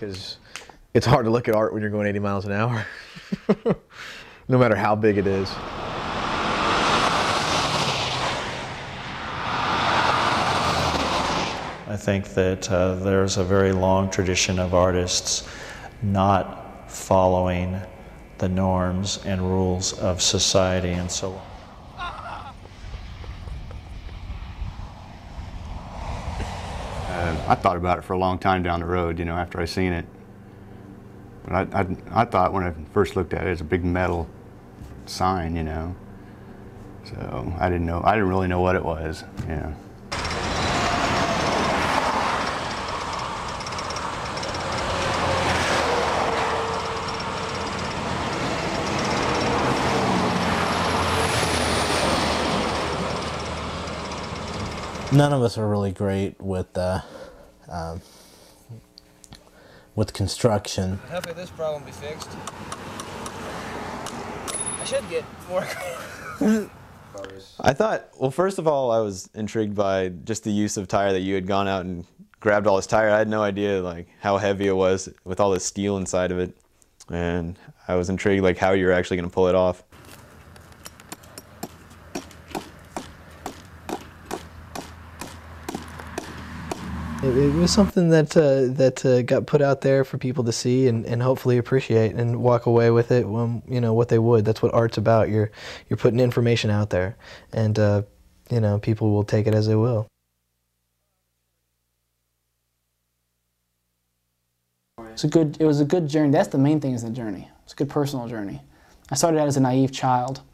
because it's hard to look at art when you're going 80 miles an hour, no matter how big it is. I think that there's a very long tradition of artists not following the norms and rules of society and so on. I thought about it for a long time down the road, you know, after I seen it. But I thought when I first looked at it, it's a big metal sign, you know. So I didn't really know what it was, you know. None of us are really great with construction. How could this problem be fixed? I should get more. I thought, well, first of all, I was intrigued by just the use of tire, that you had gone out and grabbed all this tire. I had no idea like how heavy it was with all this steel inside of it, and I was intrigued like how you're actually going to pull it off. It was something that got put out there for people to see and hopefully appreciate and walk away with it when, you know, what they would. That's what art's about. You're putting information out there, and you know, people will take it as they will. It was a good journey. That's the main thing, is the journey. It's a good personal journey. I started out as a naive child. By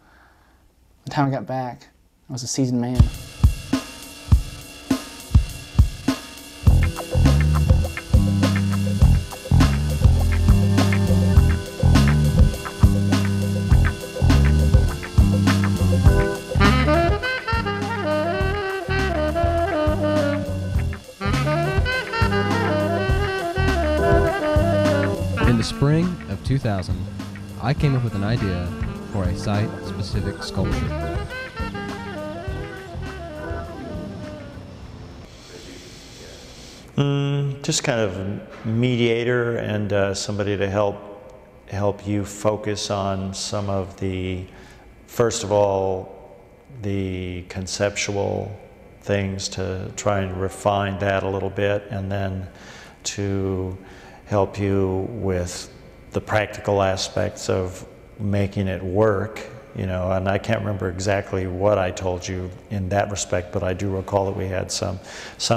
the time I got back, I was a seasoned man. In the spring of 2000, I came up with an idea for a site-specific sculpture. Just kind of a mediator and somebody to help you focus on some of the, first of all, the conceptual things, to try and refine that a little bit, and then to help you with the practical aspects of making it work, you know. And I can't remember exactly what I told you in that respect, but I do recall that we had some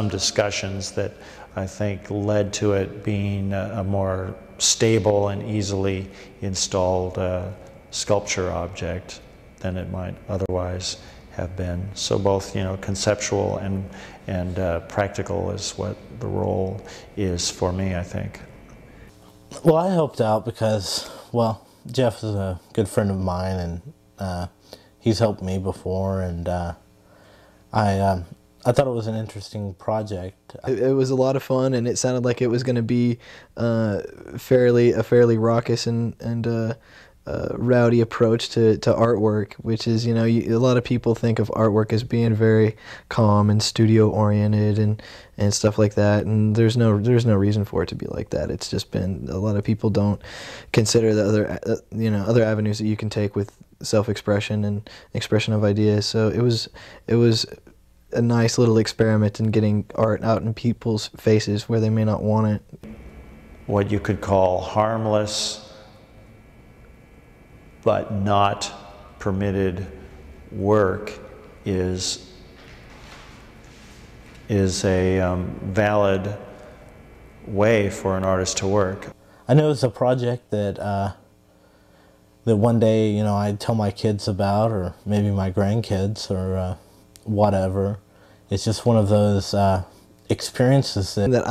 discussions that I think led to it being a more stable and easily installed sculpture object than it might otherwise have been. So both, you know, conceptual and practical is what the role is for me, I think. Well, I helped out because, well, Jeff is a good friend of mine, and he's helped me before, and I thought it was an interesting project. It was a lot of fun, and it sounded like it was going to be a fairly raucous and rowdy approach to artwork, which is, you know, a lot of people think of artwork as being very calm and studio oriented and stuff like that, and there's no reason for it to be like that. It's just been, a lot of people don't consider the other other avenues that you can take with self-expression and expression of ideas. So it was a nice little experiment in getting art out in people's faces where they may not want it. What you could call harmless but not permitted work is a valid way for an artist to work. I know it's a project that that one day, you know, I'd tell my kids about, or maybe my grandkids, or whatever. It's just one of those experiences that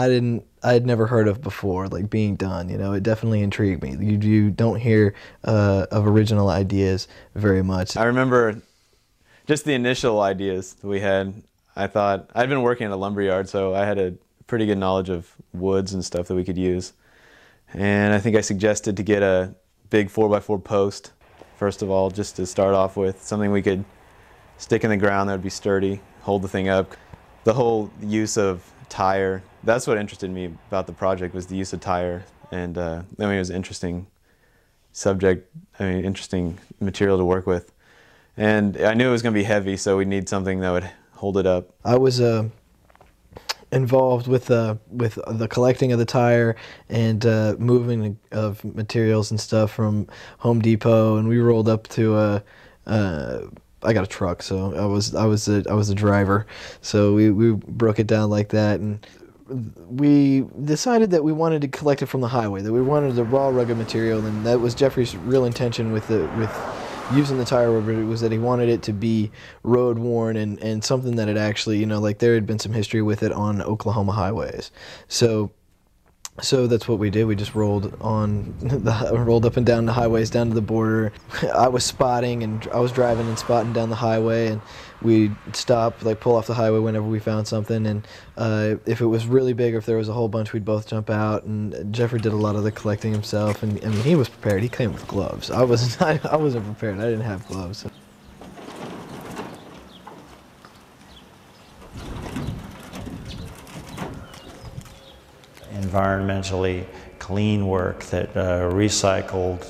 I had never heard of before, like being done. You know, it definitely intrigued me. You don't hear of original ideas very much. I remember just the initial ideas that we had. I thought, I'd been working at a lumberyard, so I had a pretty good knowledge of woods and stuff that we could use. And I think I suggested to get a big 4x4 post, first of all, just to start off with, something we could stick in the ground that would be sturdy, hold the thing up. The whole use of tire, that's what interested me about the project, was the use of tire and I mean, it was an interesting subject. I mean, interesting material to work with, and I knew it was going to be heavy, so we need something that would hold it up. I was involved with the collecting of the tire and moving of materials and stuff from Home Depot, and we rolled up to I got a truck, so I was the driver, so we broke it down like that, and we decided that we wanted to collect it from the highway, that we wanted the raw rugged material, and that was Jeffrey's real intention with using the tire rubber. It was that he wanted it to be road worn and something that had actually, you know, like there had been some history with it on Oklahoma highways. So that's what we did. We just rolled up and down the highways down to the border. I was spotting, and I was driving and spotting down the highway, and we'd stop, like pull off the highway whenever we found something, and if it was really big or if there was a whole bunch, we'd both jump out, and Jeffrey did a lot of the collecting himself, and I mean, he was prepared. He came with gloves. I wasn't prepared. I didn't have gloves. Environmentally clean work that recycled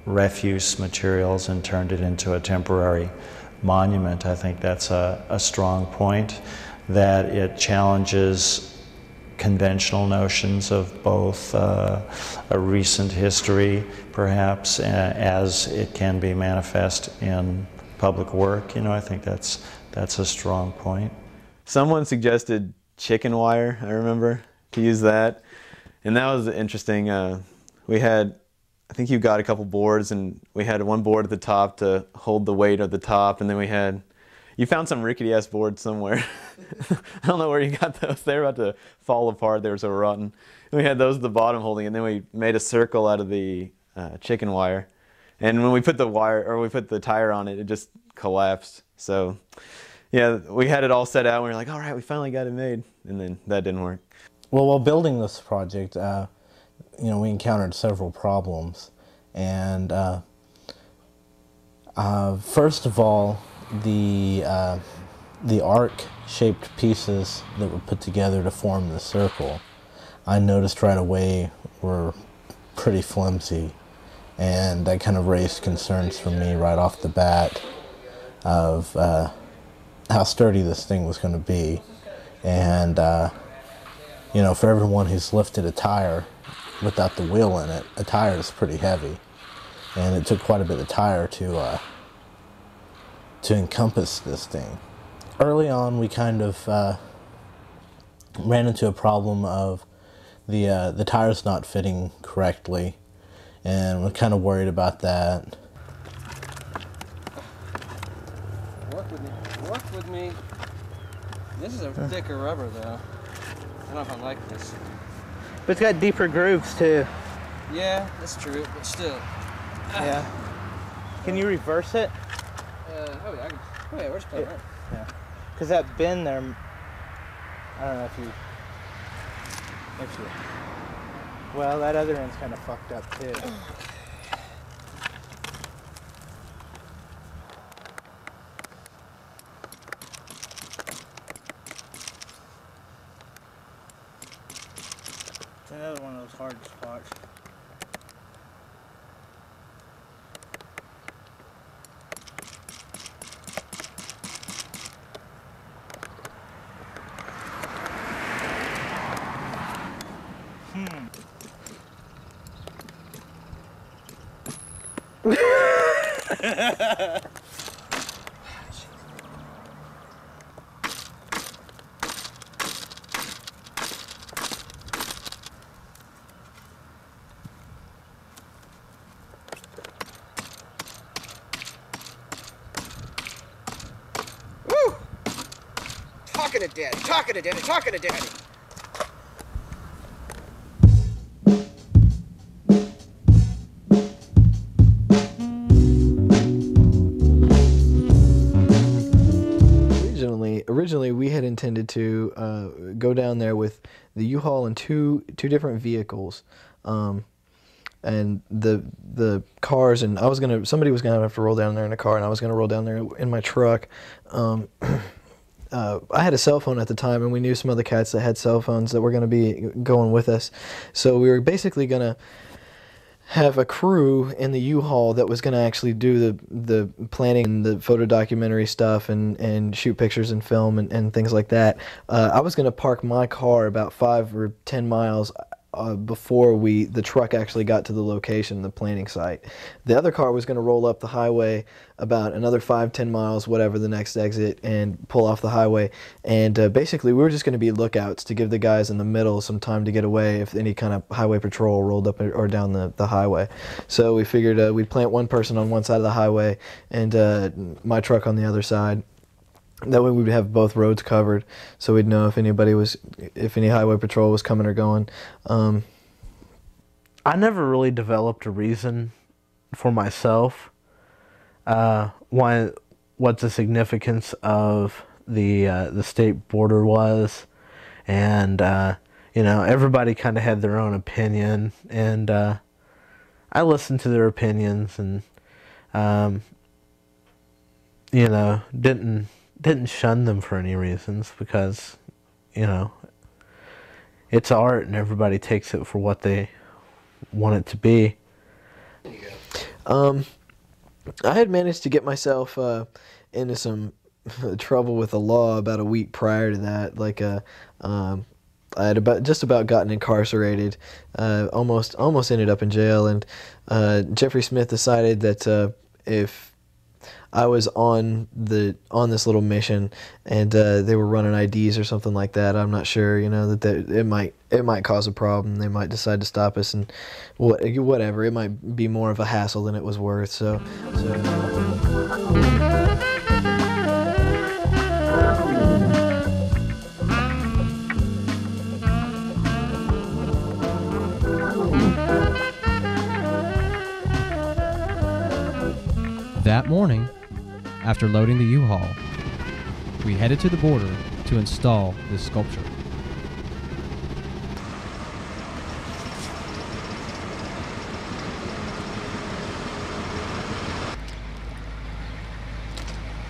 refuse materials and turned it into a temporary monument. I think that's a strong point, that it challenges conventional notions of both a recent history, perhaps, as it can be manifest in public work. You know, I think that's a strong point. Someone suggested chicken wire, I remember, to use that, and that was interesting. We had, I think you got a couple boards, and we had one board at the top to hold the weight of the top, and then you found some rickety ass board somewhere. I don't know where you got those. They were about to fall apart. They were so rotten. And we had those at the bottom holding, and then we made a circle out of the chicken wire, and when we put the tire on it, it just collapsed. So yeah, we had it all set out, and we were like, all right, we finally got it made, and then that didn't work. Well, while building this project, you know, we encountered several problems, and first of all, the arc-shaped pieces that were put together to form the circle, I noticed right away were pretty flimsy, and that kind of raised concerns for me right off the bat of how sturdy this thing was going to be, and you know, for everyone who's lifted a tire without the wheel in it, a tire is pretty heavy, and it took quite a bit of tire to encompass this thing. Early on, we kind of ran into a problem of the tires not fitting correctly, and we're kind of worried about that. Work with me. This is a thicker rubber, though. I don't know if I like this. But it's got deeper grooves too. Yeah, that's true, but still. Yeah. Can you reverse it? Oh yeah, where's the right? Yeah. Because that bend there, I don't know if you. Well, that other end's kind of fucked up too. It's another one of those hard spots. Woo! Talking to daddy, talking to daddy, talking to daddy. Originally, we had intended to go down there with the U-Haul and two different vehicles, and the cars. And somebody was gonna have to roll down there in a car, and I was gonna roll down there in my truck. I had a cell phone at the time, and we knew some other cats that had cell phones that were going to be going with us. So we were basically going to have a crew in the U-Haul that was going to actually do the planning and the photo documentary stuff and shoot pictures and film and things like that. I was going to park my car about 5 or 10 miles before the truck actually got to the location, the planning site. The other car was going to roll up the highway about another 5-10 miles, whatever the next exit, and pull off the highway. And basically we were just going to be lookouts to give the guys in the middle some time to get away if any kind of highway patrol rolled up or down the highway. So we figured we'd plant one person on one side of the highway and my truck on the other side. That way we'd have both roads covered, so we'd know if any highway patrol was coming or going. I never really developed a reason for myself what the significance of the state border was, and you know, everybody kind of had their own opinion, and I listened to their opinions, and you know, didn't shun them for any reasons, because, you know, it's art and everybody takes it for what they want it to be. I had managed to get myself into some trouble with the law about a week prior to that. Like I had just about gotten incarcerated, almost ended up in jail, and Jeffrey Smith decided that if I was on this little mission, and they were running IDs or something like that, I'm not sure, you know, that it might cause a problem. They might decide to stop us, and whatever. It might be more of a hassle than it was worth. So. That morning, after loading the U-Haul, we headed to the border to install this sculpture.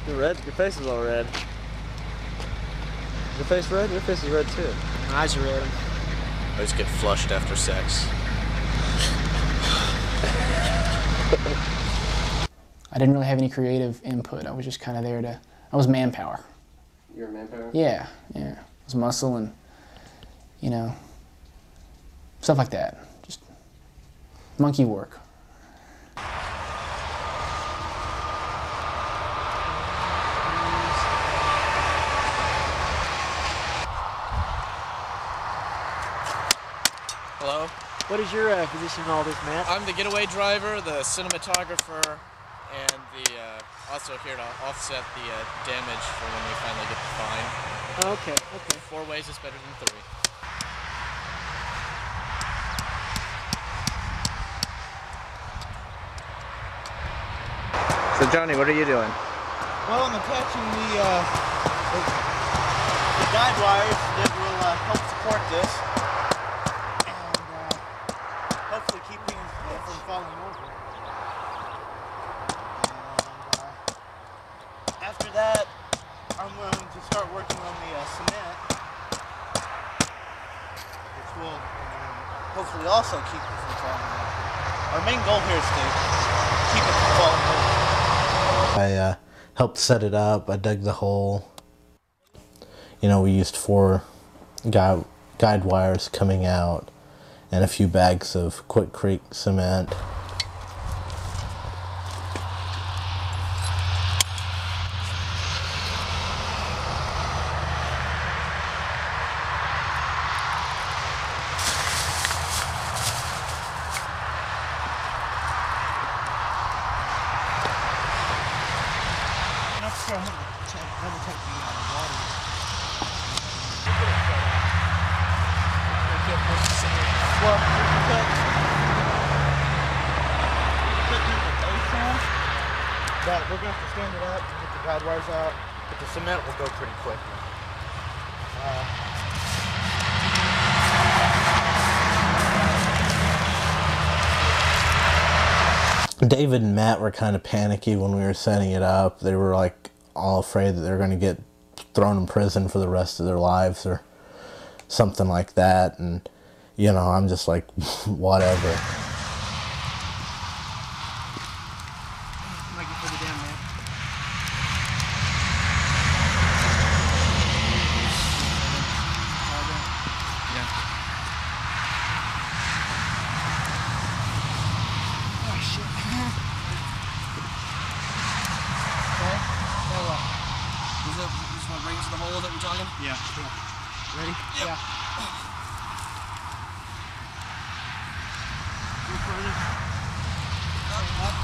You're red? Your face is all red. Your face red? Your face is red too. My eyes are red. I just get flushed after sex. I didn't really have any creative input. I was just kind of there to, I was manpower. You're manpower? Yeah. I was muscle and, you know, stuff like that. Just monkey work. Hello? What is your position in all this, Matt? I'm the getaway driver, the cinematographer, and also here to offset the damage for when we finally get the fine. Okay. 4 ways is better than 3. So Johnny, what are you doing? Well, I'm attaching the guide wires that will help support this, and hopefully keep things from falling over. And after that, I'm going to start working on the cement, which will hopefully also keep it from falling over. Our main goal here is to keep it from falling over. I helped set it up. I dug the hole. You know, we used 4 guide wires coming out and a few bags of Quikrete cement. But we're going to have to stand it up and get the guide wires out, but the cement will go pretty quick. David and Matt were kind of panicky when we were setting it up. They were like all afraid that they were going to get thrown in prison for the rest of their lives or something like that. And, you know, I'm just like, whatever. Yeah. Ready? Yep. Yeah. Go further. Up.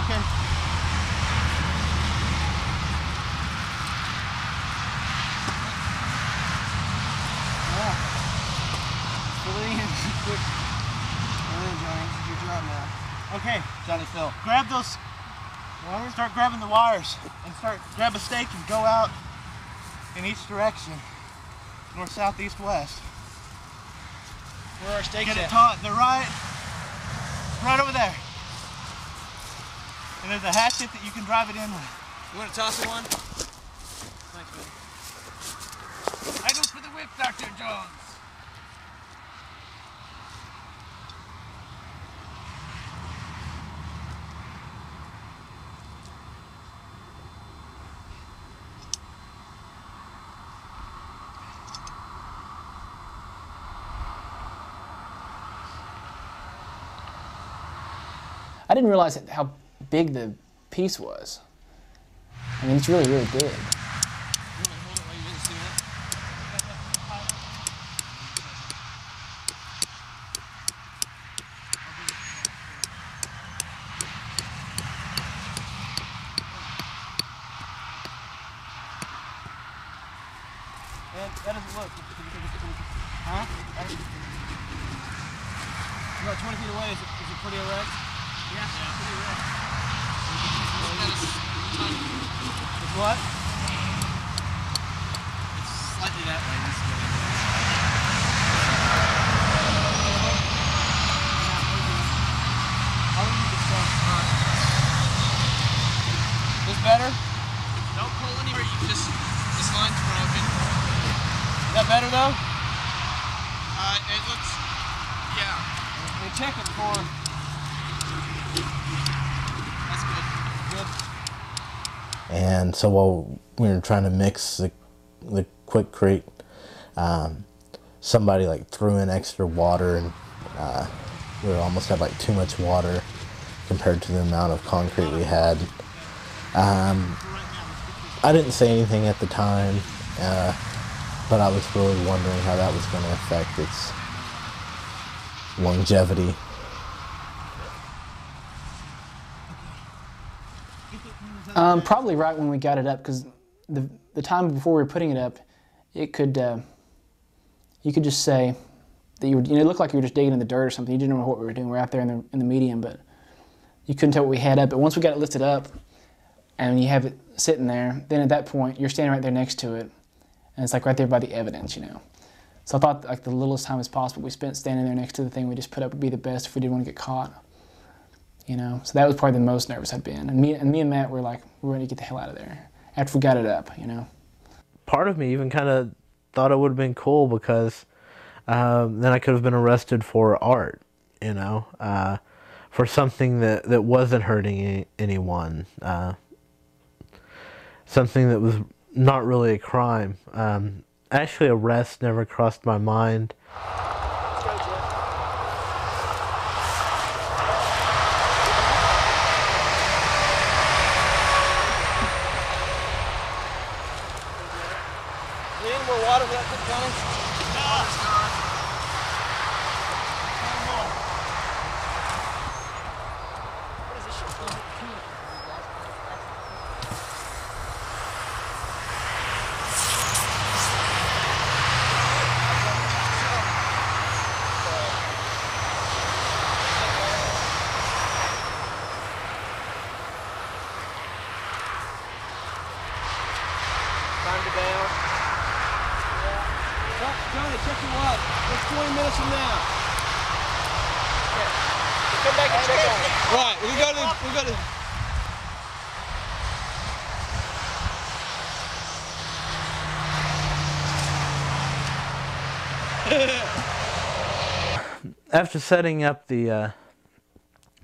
Okay. Yeah. Fully in. Quick. Johnny. Your job now. Okay. Johnny Phil. Grab those wires. Start grabbing the wires. And grab a stake and go out in each direction. North, south, east, west. Where are our stakes at? Get it taut. They're right over there. And there's a hatchet that you can drive it in with. You want to toss it one? Thanks, buddy. I go for the whip, Dr. Jones. I didn't realize how big the piece was. I mean, it's really, really big. That doesn't look. Huh? About 20 feet away, is it pretty erect? Yeah, pretty erect. It's what? It's slightly that way. This way. This better? Don't pull anywhere. This line's broken. Is that better though? It looks, yeah. We check it for. That's good. Good. And so while we were trying to mix the Quikrete, somebody like threw in extra water, and we almost had like too much water compared to the amount of concrete we had. I didn't say anything at the time, but I was really wondering how that was going to affect its longevity. Probably right when we got it up, because the time before we were putting it up, it could you could just say that it looked like you were just digging in the dirt or something. You didn't know what we were doing. We're out there in the medium, but you couldn't tell what we had up. But once we got it lifted up, and you have it sitting there, then at that point you're standing right there next to it, and it's like right there by the evidence, you know. So I thought like the littlest time as possible we spent standing there next to the thing we just put up would be the best if we didn't want to get caught. You know, so that was probably the most nervous I'd been. And me and Matt were like, we're ready to get the hell out of there after we got it up, you know. Part of me even kind of thought it would have been cool because then I could have been arrested for art, you know, for something that wasn't hurting anyone, something that was not really a crime. Actually, arrest never crossed my mind. Time to bail. Johnny, check your watch. It's 20 minutes from now. We'll come back and check on it. Right, we go to. after setting up the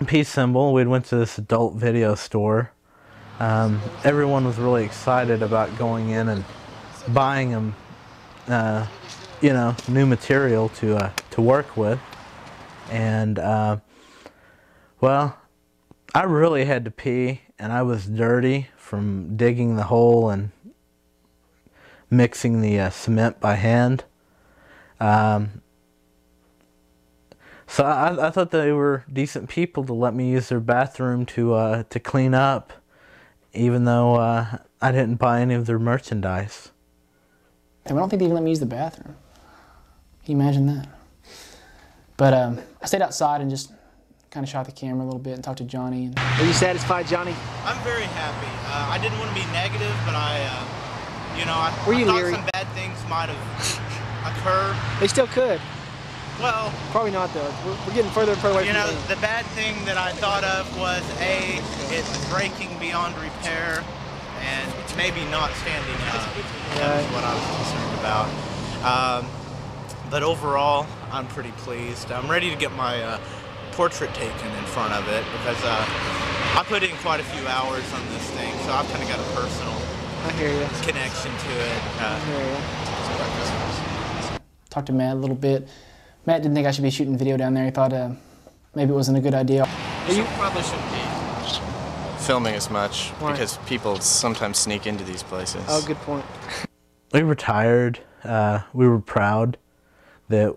peace symbol, we went to this adult video store. Everyone was really excited about going in and buying them, you know, new material to work with. And well, I really had to pee, and I was dirty from digging the hole and mixing the cement by hand. So I thought they were decent people to let me use their bathroom to clean up, even though I didn't buy any of their merchandise. And I don't think they even let me use the bathroom. Can you imagine that? But I stayed outside and just kind of shot the camera a little bit and talked to Johnny. Are you satisfied, Johnny? I'm very happy. I didn't want to be negative, but you know, I thought leery? some bad things might have occurred. They still could. Well, probably not though. We're getting further and further away you from know, the bad thing that I thought of was it breaking beyond repair and maybe not standing up. That was what I was concerned about. But overall, I'm pretty pleased. I'm ready to get my portrait taken in front of it because I put in quite a few hours on this thing, so I've kind of got a personal connection to it. Talked to Matt a little bit. Matt didn't think I should be shooting video down there. He thought maybe it wasn't a good idea. You probably shouldn't be filming as much because people sometimes sneak into these places. Oh, good point. We were tired. We were proud that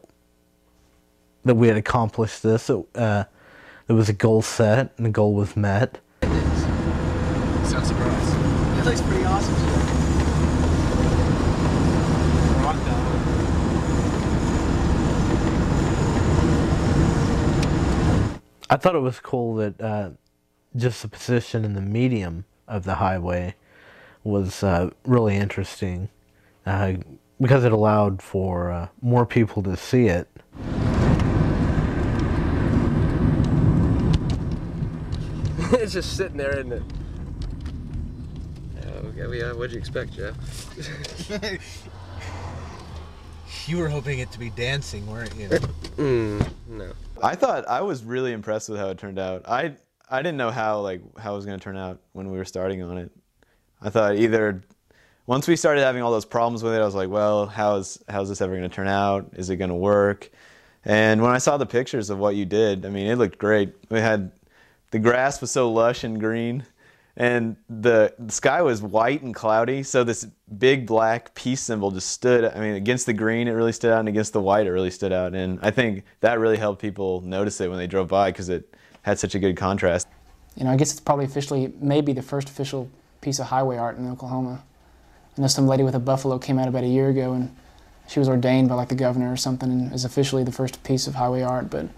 we had accomplished this. There was a goal set and the goal was met. Sounds surprised. It looks pretty awesome. Rock dog. I thought it was cool that just the position in the medium of the highway was really interesting because it allowed for more people to see it. It's just sitting there, isn't it? Yeah, what'd you expect, Jeff? You were hoping it to be dancing, weren't you? No. I was really impressed with how it turned out. I didn't know how it was going to turn out when we were starting on it. I thought either once we started having all those problems with it, I was like, well, how's this ever going to turn out? Is it going to work? And when I saw the pictures of what you did, I mean, it looked great. The grass was so lush and green, and the sky was white and cloudy, so this big black peace symbol just stood, I mean, against the green it really stood out, and against the white it really stood out, and I think that really helped people notice it when they drove by because it had such a good contrast. You know, I guess it's probably officially, maybe the first official piece of highway art in Oklahoma. I know some lady with a buffalo came out about a year ago, and she was ordained by like the governor or something, and is officially the first piece of highway art, but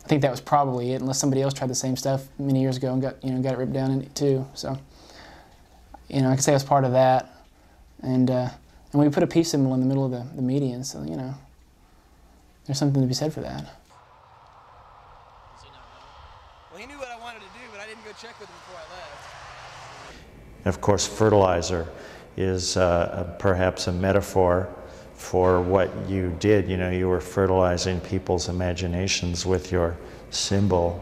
I think that was probably it, unless somebody else tried the same stuff many years ago and got it ripped down in it too. So, I can say I was part of that, and we put a peace symbol in the middle of the median. So there's something to be said for that. Well, he knew what I wanted to do, but I didn't go check with him before I left. Of course, fertilizer is perhaps a metaphor for what you did. You were fertilizing people's imaginations with your symbol.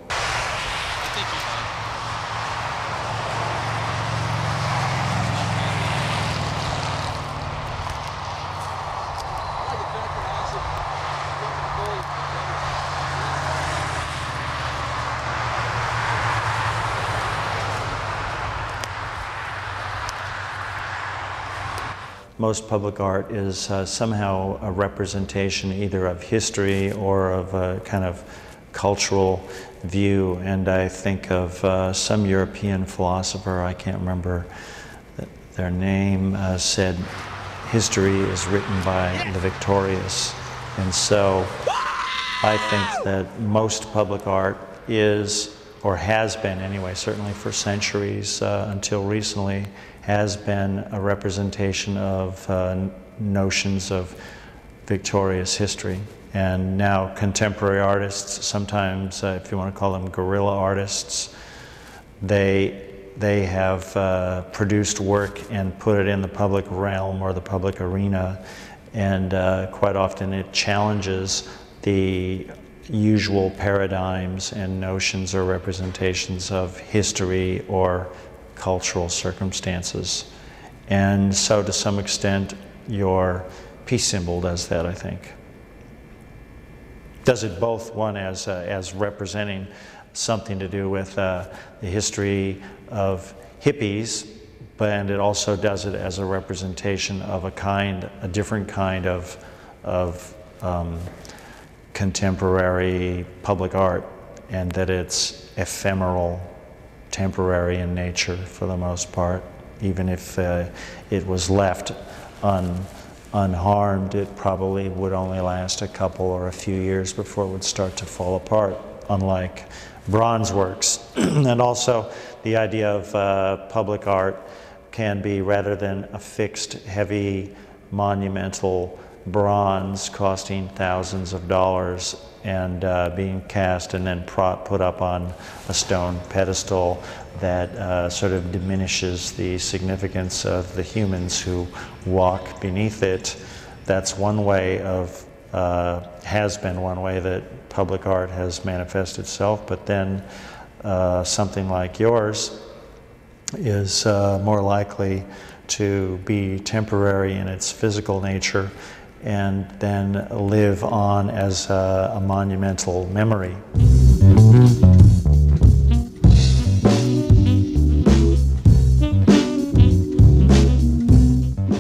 Most public art is somehow a representation either of history or of a kind of cultural view. And I think of some European philosopher, I can't remember their name, said history is written by the victorious. And so I think that most public art is, or has been anyway, certainly for centuries until recently, has been a representation of notions of victorious history. And now contemporary artists, sometimes if you want to call them guerrilla artists, they have produced work and put it in the public realm or the public arena, and quite often it challenges the usual paradigms and notions or representations of history or cultural circumstances. And so to some extent, your peace symbol does that, I think. Does it both, one as representing something to do with the history of hippies, and it also does it as a representation of a different kind of contemporary public art, and that it's ephemeral, temporary in nature for the most part. Even if it was left unharmed, it probably would only last a couple or a few years before it would start to fall apart, unlike bronze works. And also the idea of public art can be, rather than a fixed, heavy, monumental bronze costing thousands of dollars and being cast and then put up on a stone pedestal that sort of diminishes the significance of the humans who walk beneath it. That's one way of, has been one way that public art has manifested itself, but then something like yours is more likely to be temporary in its physical nature and then live on as a monumental memory.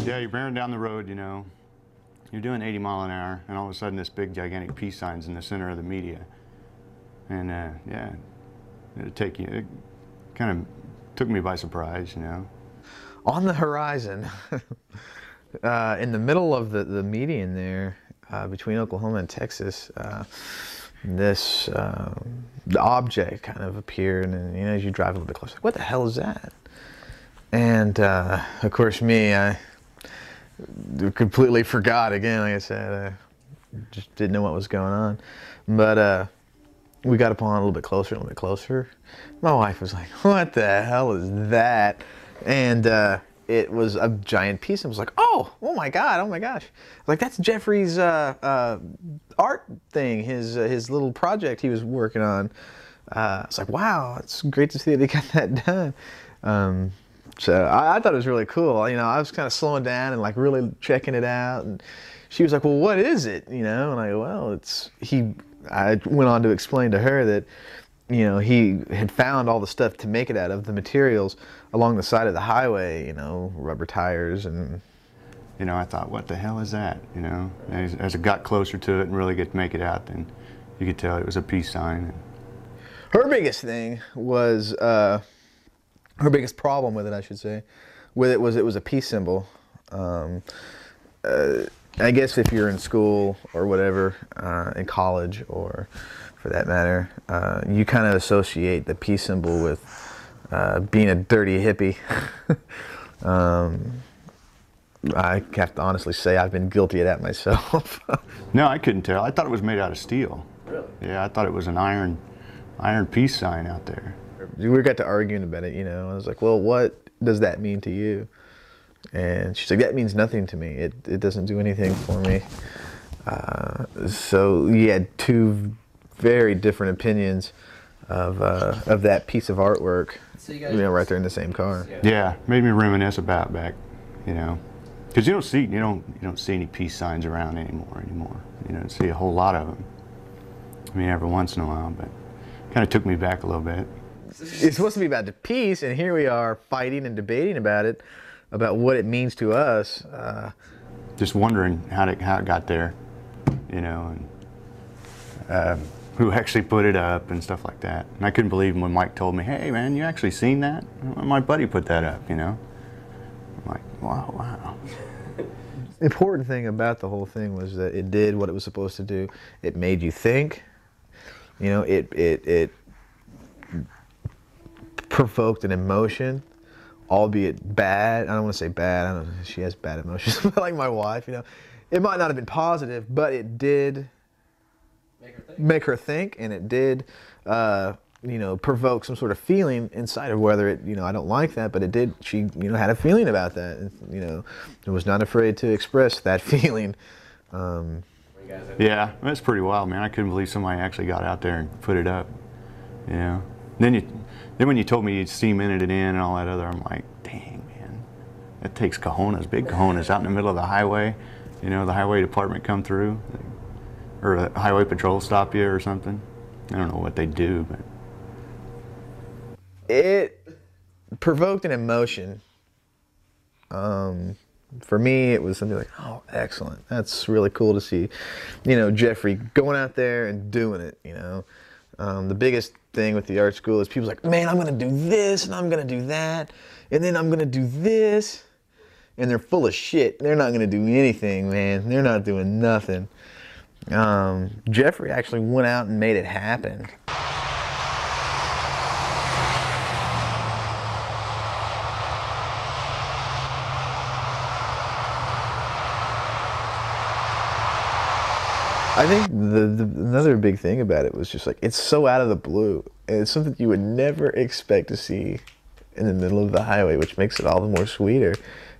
Yeah, you're bearing down the road, you know, you're doing 80 miles an hour, and all of a sudden this big gigantic peace sign's in the center of the media. And yeah, it kind of took me by surprise, you know. On the horizon, in the middle of the median there, between Oklahoma and Texas, this the object kind of appeared, and you know, as you drive a little bit closer, like, what the hell is that? And of course, I completely forgot again. Like I said, I just didn't know what was going on. But we got upon a little bit closer. My wife was like, "What the hell is that?" And it was a giant piece. I was like, oh my gosh. Like, that's Jeffrey's art thing, his little project he was working on. It's like, wow, it's great to see that he got that done. So I thought it was really cool. You know, I was kind of slowing down and like really checking it out. And she was like, well, what is it? You know, and I go, well, I went on to explain to her that, you know, he had found all the stuff to make it out of, the materials along the side of the highway, you know, rubber tires and... You know, I thought, what the hell is that? You know, as I got closer to it and really get to make it out, then you could tell it was a peace sign. Her biggest thing was, her biggest problem with it, I should say, with it was a peace symbol. I guess if you're in school or whatever, in college or for that matter, you kind of associate the peace symbol with being a dirty hippie. I have to honestly say I've been guilty of that myself. No, I couldn't tell. I thought it was made out of steel. Really? Yeah, I thought it was an iron peace sign out there. We got to arguing about it, you know. I was like, well, what does that mean to you? And she's like, that means nothing to me. It doesn't do anything for me. So you had two very different opinions of that piece of artwork, so you know, right there in the same car. Yeah, made me reminisce about back, you know, because you don't see any peace signs around anymore. You don't see a whole lot of them. I mean, every once in a while, but kind of took me back a little bit. It's supposed to be about the peace, and here we are fighting and debating about it, about what it means to us. Just wondering how it got there, you know, and who actually put it up and stuff like that. And I couldn't believe when Mike told me, hey man, you actually seen that? My buddy put that up, you know. I'm like, wow. The important thing about the whole thing was that it did what it was supposed to do. It made you think, you know, it provoked an emotion, albeit bad. I don't want to say bad. I don't know, she has bad emotions, but like my wife, you know, it might not have been positive, but it did make her think, and it did, you know, provoke some sort of feeling inside of whether it, you know, I don't like that, but it did. She, you know, had a feeling about that, and, you know, was not afraid to express that feeling. Yeah, that's pretty wild, man. I couldn't believe somebody actually got out there and put it up. You know. Then when you told me you'd cemented it in and all that other, I'm like, dang, man, that takes cojones, big cojones, out in the middle of the highway. You know, the highway department come through, or a highway patrol stop you or something. I don't know what they do, but it provoked an emotion. For me, it was something like, oh, excellent. That's really cool to see, you know, Jeffrey going out there and doing it, you know. The biggest thing with the art school is people's like, man, I'm going to do this and I'm going to do that and then I'm going to do this. And they're full of shit. They're not going to do anything, man. They're not doing nothing. Jeffrey actually went out and made it happen. I think another big thing about it was just like, it's so out of the blue. And it's something you would never expect to see in the middle of the highway, which makes it all the more sweeter.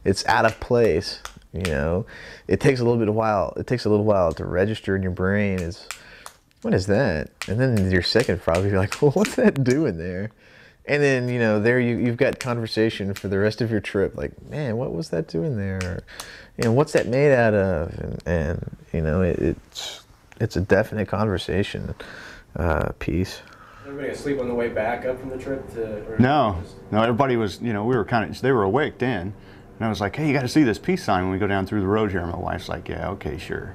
It's out of place, you know. It takes a little while to register in your brain. What is that? And then your second probably you're like, well, what's that doing there? And then, you know, there you've got conversation for the rest of your trip. Like, man, what was that doing there? Or, you know, what's that made out of? And you know, it's a definite conversation piece. Everybody asleep on the way back up from the trip No, everybody was, you know, they were awake then. And I was like, hey, you got to see this peace sign when we go down through the road here. And my wife's like, yeah, okay, sure.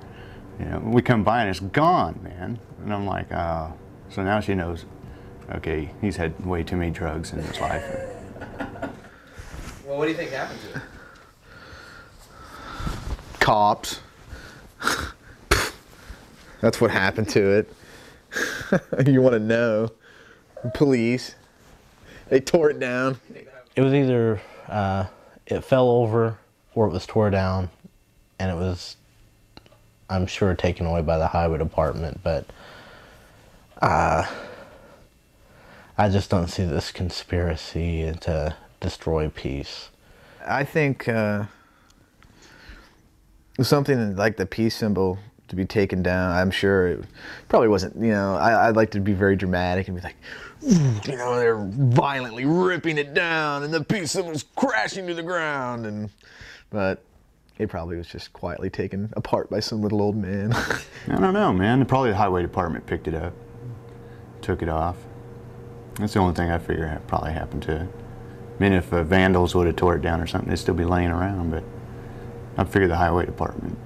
You know, we come by and it's gone, man. And I'm like, oh. So now she knows, okay, he's had way too many drugs in his life. Well, what do you think happened to it? Cops. That's what happened to it. You want to know? Police. They tore it down. It was either it fell over or it was tore down, and it was, I'm sure, taken away by the highway department. But I just don't see this conspiracy to destroy peace. I think something like the peace symbol to be taken down, I'm sure it probably wasn't, you know, I'd like to be very dramatic and be like, you know, they're violently ripping it down and the peace symbol's crashing to the ground, but it probably was just quietly taken apart by some little old man. I don't know, man. Probably the highway department picked it up, took it off. That's the only thing I figure probably happened to it. I mean, if vandals would have tore it down or something, it'd still be laying around, but I figure the highway department.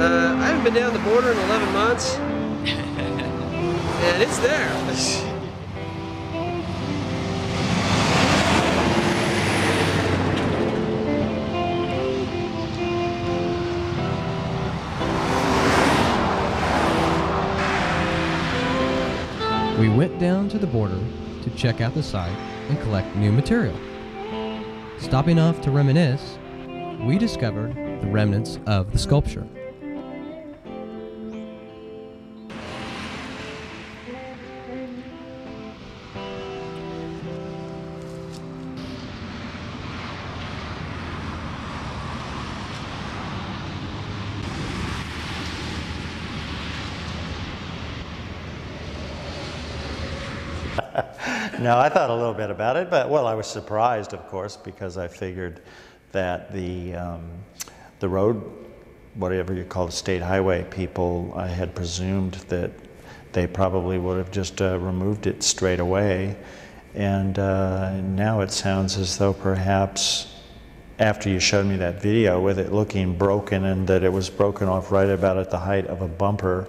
I haven't been down the border in 11 months, and it's there. We went down to the border to check out the site and collect new material. Stopping off to reminisce, we discovered the remnants of the sculpture. No, I thought a little bit about it, but well, I was surprised, of course, because I figured that the road, whatever you call the state highway people, I had presumed that they probably would have just removed it straight away, and now it sounds as though perhaps after you showed me that video with it looking broken and that it was broken off right about at the height of a bumper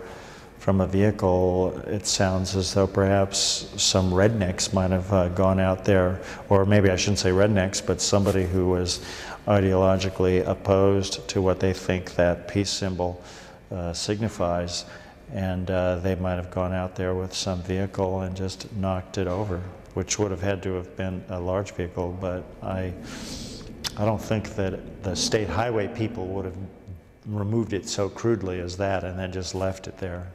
from a vehicle, it sounds as though perhaps some rednecks might have gone out there, or maybe I shouldn't say rednecks, but somebody who was ideologically opposed to what they think that peace symbol signifies, and they might have gone out there with some vehicle and just knocked it over, which would have had to have been a large vehicle, but I I don't think that the state highway people would have removed it so crudely as that and then just left it there.